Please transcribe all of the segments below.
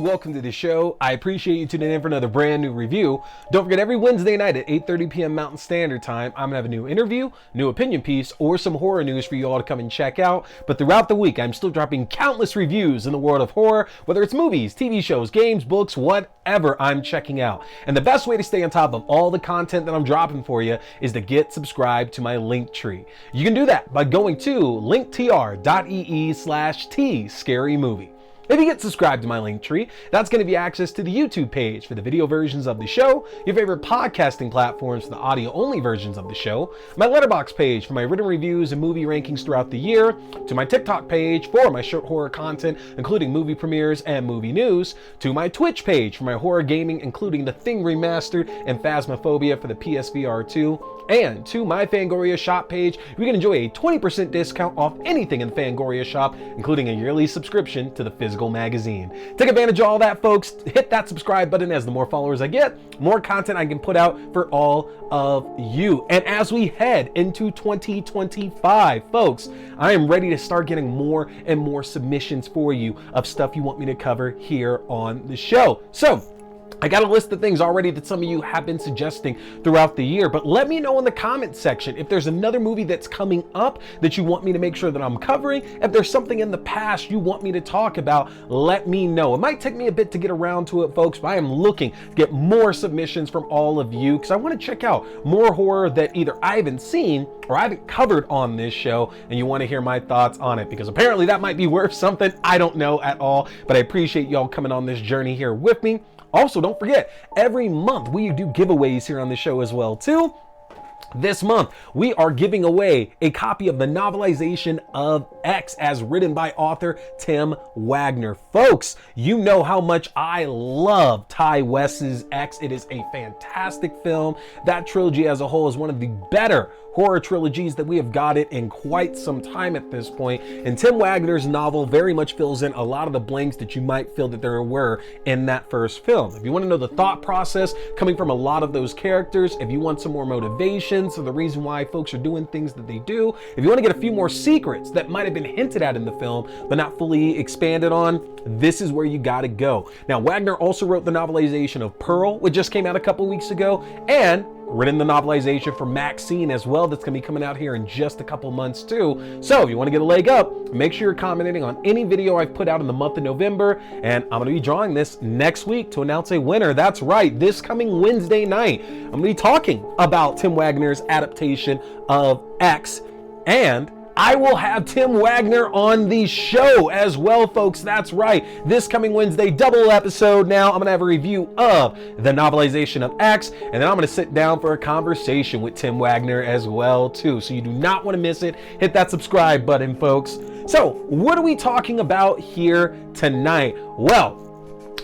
welcome to the show. I appreciate you tuning in for another brand new review. Don't forget, every Wednesday night at 8:30 p.m. Mountain Standard Time, I'm gonna have a new interview, new opinion piece, or some horror news for you all to come and check out. But throughout the week, I'm still dropping countless reviews in the world of horror, whether it's movies, TV shows, games, books, whatever I'm checking out. And the best way to stay on top of all the content that I'm dropping for you is to get subscribed to my link tree. You can do that by going to linktr.ee/tscarymovie. If you get subscribed to my link tree, that's going to be access to the YouTube page for the video versions of the show, your favorite podcasting platforms for the audio-only versions of the show, my Letterboxd page for my written reviews and movie rankings throughout the year, to my TikTok page for my short horror content, including movie premieres and movie news, to my Twitch page for my horror gaming, including The Thing Remastered and Phasmophobia for the PSVR 2, and to my Fangoria shop page. You can enjoy a 20% discount off anything in the Fangoria shop, including a yearly subscription to the physical magazine. Take advantage of all that, folks. Hit that subscribe button, as the more followers I get, more content I can put out for all of you. And as we head into 2025, folks, I am ready to start getting more and more submissions for you of stuff you want me to cover here on the show. So I got a list of things already that some of you have been suggesting throughout the year, but let me know in the comments section if there's another movie that's coming up that you want me to make sure that I'm covering. If there's something in the past you want me to talk about, let me know. It might take me a bit to get around to it, folks, but I am looking to get more submissions from all of you because I want to check out more horror that either I haven't seen or I haven't covered on this show, and you want to hear my thoughts on it, because apparently that might be worth something. I don't know at all, but I appreciate y'all coming on this journey here with me. Also, don't forget, every month we do giveaways here on the show as well, too. This month, we are giving away a copy of the novelization of X as written by author Tim Wagner. Folks, you know how much I love Ty West's X. It is a fantastic film. That trilogy as a whole is one of the better horror trilogies that we have got it in quite some time at this point. And Tim Wagner's novel very much fills in a lot of the blanks that you might feel that there were in that first film. If you want to know the thought process coming from a lot of those characters, if you want some more motivation, so the reason why folks are doing things that they do, if you want to get a few more secrets that might have been hinted at in the film but not fully expanded on, this is where you gotta go. Now, Wagner also wrote the novelization of Pearl, which just came out a couple weeks ago, and written the novelization for Maxine as well, that's gonna be coming out here in just a couple months too. So if you want to get a leg up, make sure you're commenting on any video I've put out in the month of November, and I'm gonna be drawing this next week to announce a winner. That's right, this coming Wednesday night, I'm gonna be talking about Tim Wagner's adaptation of X, and I will have Tim Wagner on the show as well, folks. That's right. This coming Wednesday, double episode now. I'm going to have a review of the novelization of X, and then I'm going to sit down for a conversation with Tim Wagner as well, too. So you do not want to miss it. Hit that subscribe button, folks. So what are we talking about here tonight? Well,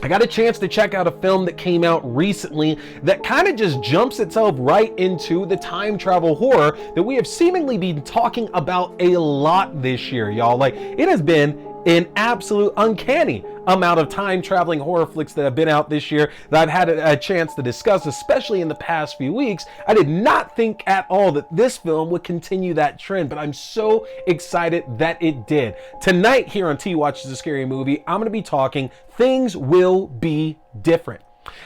I got a chance to check out a film that came out recently that kind of just jumps itself right into the time travel horror that we have seemingly been talking about a lot this year, y'all. Like, it has been an absolute uncanny amount of time traveling horror flicks that have been out this year that I've had a chance to discuss, especially in the past few weeks. I did not think at all that this film would continue that trend, but I'm so excited that it did. Tonight here on T Watches a Scary Movie, I'm going to be talking Things Will Be Different.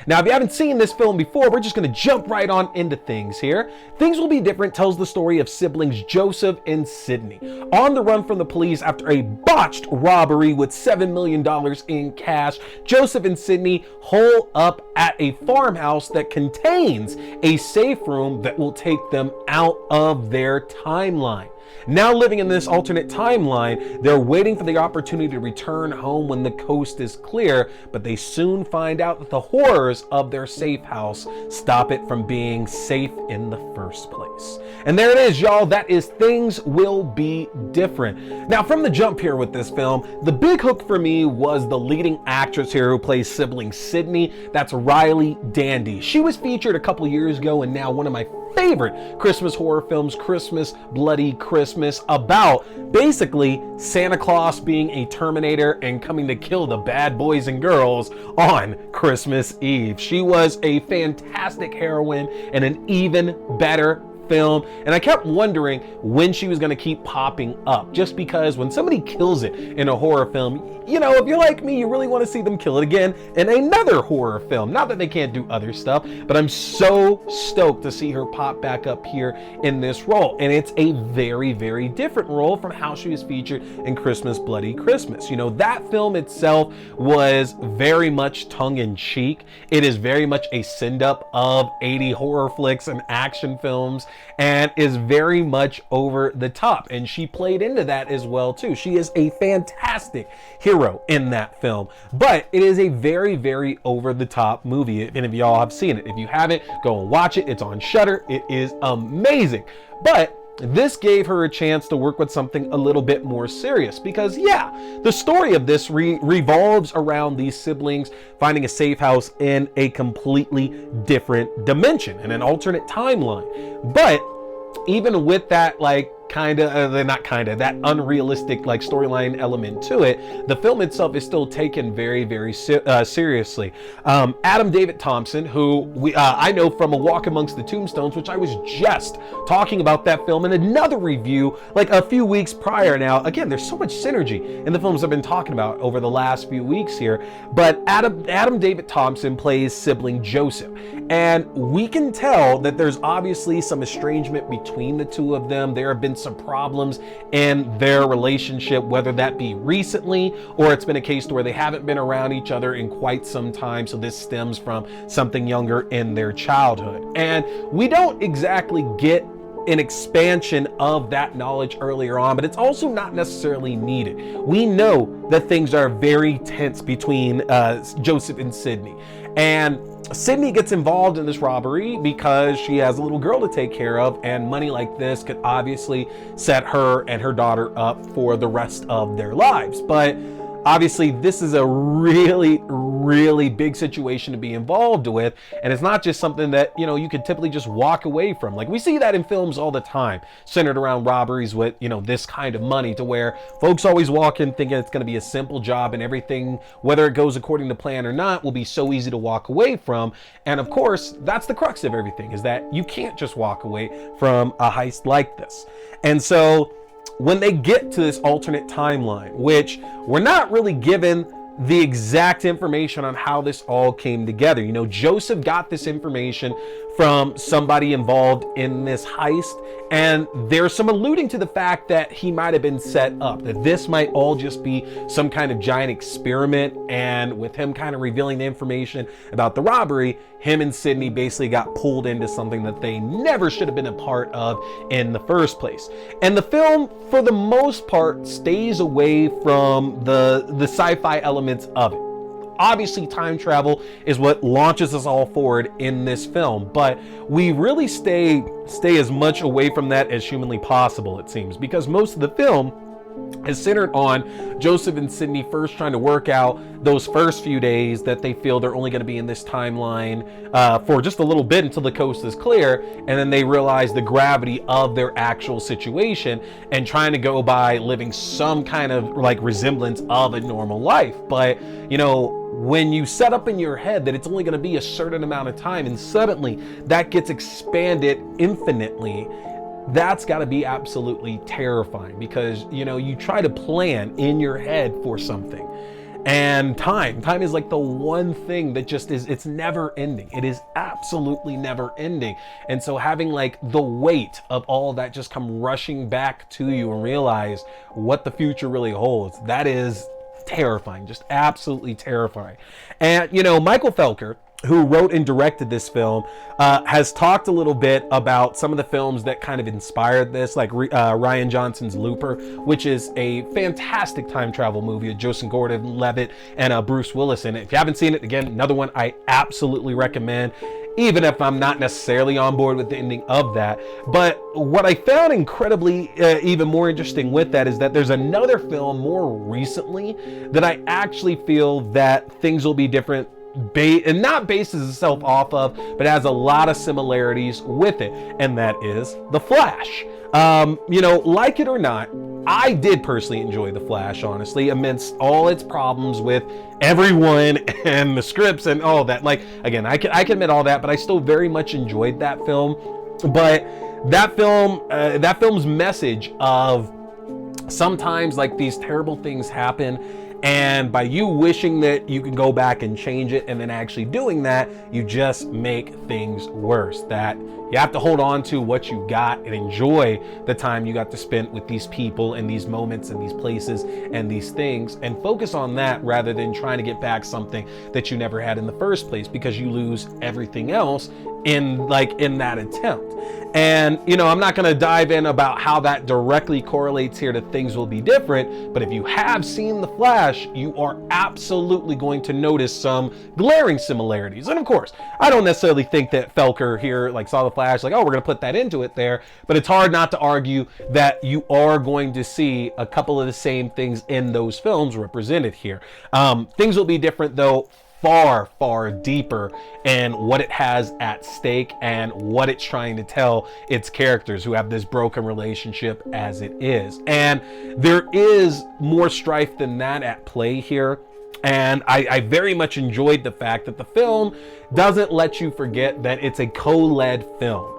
Now, if you haven't seen this film before, we're just going to jump right on into things here. Things Will Be Different tells the story of siblings Joseph and Sydney on the run from the police after a botched robbery with $7 million in cash. Joseph and Sydney hole up at a farmhouse that contains a safe room that will take them out of their timeline. Now living in this alternate timeline, they're waiting for the opportunity to return home when the coast is clear, but they soon find out that the horrors of their safe house stop it from being safe in the first place. And there it is, y'all. That is Things Will Be Different. Now, from the jump here with this film, the big hook for me was the leading actress here who plays sibling Sydney. That's Riley Dandy. She was featured a couple years ago, and now one of my favorite Christmas horror films, Christmas Bloody Christmas, about basically Santa Claus being a Terminator and coming to kill the bad boys and girls on Christmas Eve. She was a fantastic heroine and an even better film, and I kept wondering when she was going to keep popping up, just because when somebody kills it in a horror film, you know, if you're like me, you really want to see them kill it again in another horror film. Not that they can't do other stuff, but I'm so stoked to see her pop back up here in this role. And it's a very, very different role from how she was featured in Christmas Bloody Christmas. You know, that film itself was very much tongue-in-cheek. It is very much a send-up of 80 horror flicks and action films, and is very much over the top. And she played into that as well too. She is a fantastic hero in that film, but it is a very, very over the top movie. And if y'all have seen it, if you haven't, go and watch it. It's on Shudder. It is amazing. But this gave her a chance to work with something a little bit more serious, because yeah, the story of this revolves around these siblings finding a safe house in a completely different dimension, in an alternate timeline. But even with that, like, that unrealistic like storyline element to it, the film itself is still taken very, very seriously. Adam David Thompson, who I know from A Walk Amongst the Tombstones, which I was just talking about that film in another review like a few weeks prior. Now again, there's so much synergy in the films I've been talking about over the last few weeks here, but Adam David Thompson plays sibling Joseph, and we can tell that there's obviously some estrangement between the two of them. There have been some problems in their relationship, whether that be recently or it's been a case to where they haven't been around each other in quite some time. So this stems from something younger in their childhood. And we don't exactly get an expansion of that knowledge earlier on, but it's also not necessarily needed. We know that things are very tense between Joseph and Sydney. And Sydney gets involved in this robbery because she has a little girl to take care of, and money like this could obviously set her and her daughter up for the rest of their lives. But obviously this is a really, really big situation to be involved with, and it's not just something that, you know, you could typically just walk away from. Like, we see that in films all the time, centered around robberies with, you know, this kind of money, to where folks always walk in thinking it's going to be a simple job, and everything, whether it goes according to plan or not, will be so easy to walk away from. And of course, that's the crux of everything, is that you can't just walk away from a heist like this. And so when they get to this alternate timeline, which we're not really given the exact information on how this all came together. You know, Joseph got this information from somebody involved in this heist, and there's some alluding to the fact that he might have been set up, that this might all just be some kind of giant experiment, and with him kind of revealing the information about the robbery, him and Sydney basically got pulled into something that they never should have been a part of in the first place. And the film, for the most part, stays away from the sci-fi elements of it. Obviously, time travel is what launches us all forward in this film, but we really stay as much away from that as humanly possible, it seems, because most of the film is centered on Joseph and Sydney first trying to work out those first few days that they feel they're only going to be in this timeline for just a little bit until the coast is clear, and then they realize the gravity of their actual situation and trying to go by living some kind of like resemblance of a normal life. But you know, when you set up in your head that it's only going to be a certain amount of time, and suddenly that gets expanded infinitely, that's got to be absolutely terrifying, because you know, you try to plan in your head for something, and time is like the one thing that just is, it's never ending. It is absolutely never ending. And so having like the weight of all that just come rushing back to you and realize what the future really holds, that is terrifying, just absolutely terrifying. And you know, Michael Felker, who wrote and directed this film, has talked a little bit about some of the films that kind of inspired this, like Rian Johnson's Looper, which is a fantastic time travel movie with Joseph Gordon-Levitt and Bruce Willis in it. If you haven't seen it, again, another one I absolutely recommend, even if I'm not necessarily on board with the ending of that. But what I found incredibly even more interesting with that is that there's another film more recently that I actually feel that things will be different, and not bases itself off of, but has a lot of similarities with it, and that is The Flash. You know, like it or not, I did personally enjoy The Flash, honestly, amidst all its problems with everyone and the scripts and all that. Like, again, I can admit all that, but I still very much enjoyed that film. But that film's message of sometimes like these terrible things happen, and by you wishing that you can go back and change it and then actually doing that, you just make things worse. That you have to hold on to what you got and enjoy the time you got to spend with these people and these moments and these places and these things, and focus on that rather than trying to get back something that you never had in the first place, because you lose everything else in that attempt. And I'm not going to dive in about how that directly correlates here to things will be different, but if you have seen The Flash, you are absolutely going to notice some glaring similarities. And of course, I don't necessarily think that Felker here saw The Flash oh, we're going to put that into it there, but it's hard not to argue that you are going to see a couple of the same things in those films represented here. Things will be different though, far deeper in what it has at stake and what it's trying to tell its characters, who have this broken relationship as it is. And there is more strife than that at play here. And I very much enjoyed the fact that the film doesn't let you forget that it's a co-led film.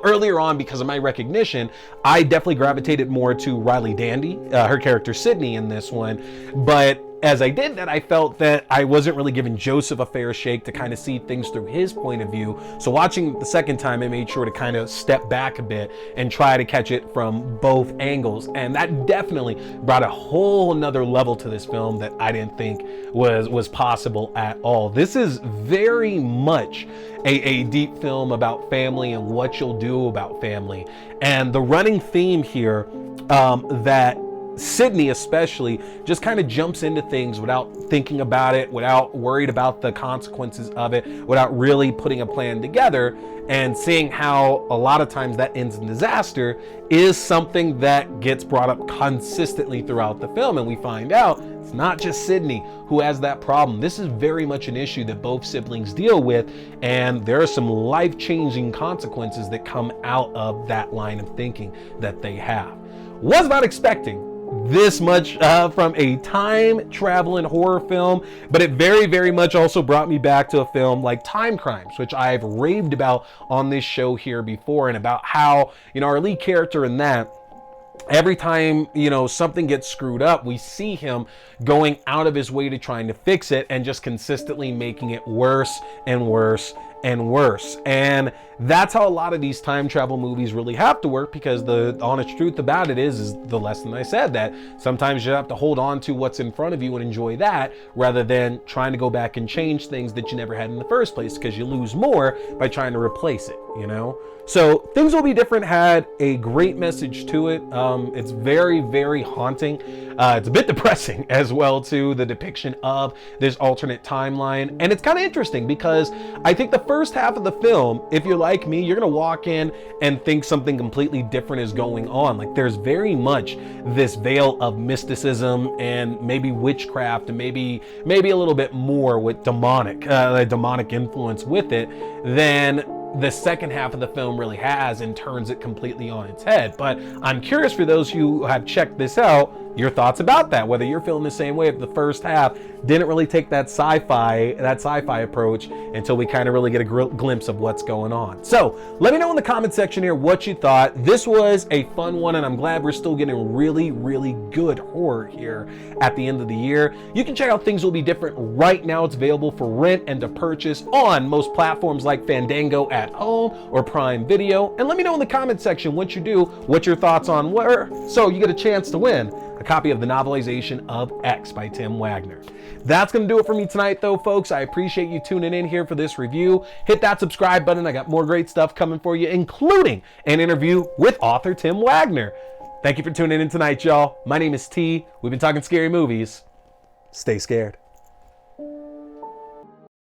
Earlier on, because of my recognition, I definitely gravitated more to Riley Dandy, her character Sydney in this one. But as I did that, I felt that I wasn't really giving Joseph a fair shake to kind of see things through his point of view. So watching the second time, I made sure to kind of step back a bit and try to catch it from both angles. And that definitely brought a whole nother level to this film that I didn't think was possible at all. This is very much a deep film about family and what you'll do about family. And the running theme here, that Sydney especially just kind of jumps into things without thinking about it, without worried about the consequences of it, without really putting a plan together, and seeing how a lot of times that ends in disaster is something that gets brought up consistently throughout the film. And we find out it's not just Sydney who has that problem. This is very much an issue that both siblings deal with, and there are some life-changing consequences that come out of that line of thinking that they have. Was not expecting this much from a time traveling horror film, but it very much also brought me back to a film like Time Crimes, which I've raved about on this show here before, and about how our lead character in that, every time something gets screwed up, we see him going out of his way to trying to fix it, and just consistently making it worse and worse and worse. And that's how a lot of these time travel movies really have to work, because the honest truth about it is the lesson I said, that sometimes you have to hold on to what's in front of you and enjoy that, rather than trying to go back and change things that you never had in the first place, because you lose more by trying to replace it. So Things Will Be Different had a great message to it. It's very haunting. It's a bit depressing as well too, the depiction of this alternate timeline. And it's kind of interesting, because I think the first half of the film, if you're like me, you're gonna walk in and think something completely different is going on. There's very much this veil of mysticism and maybe witchcraft, and maybe a little bit more with demonic influence with it than the second half of the film really has, and turns it completely on its head. But I'm curious, for those who have checked this out, your thoughts about that, whether you're feeling the same way. If the first half didn't really take that sci-fi approach until we kind of really get a glimpse of what's going on. So let me know in the comment section here what you thought. This was a fun one, and I'm glad we're still getting really good horror here at the end of the year. You can check out Things Will Be Different right now. It's available for rent and to purchase on most platforms like Fandango at Home or Prime Video. And let me know in the comment section what you do, what your thoughts on were, so you get a chance to win a copy of the novelization of X by Tim Wagner. That's going to do it for me tonight though, folks. I appreciate you tuning in here for this review. Hit that subscribe button. I got more great stuff coming for you, including an interview with author Tim Wagner. Thank you for tuning in tonight, y'all. My name is T. We've been talking scary movies. Stay scared.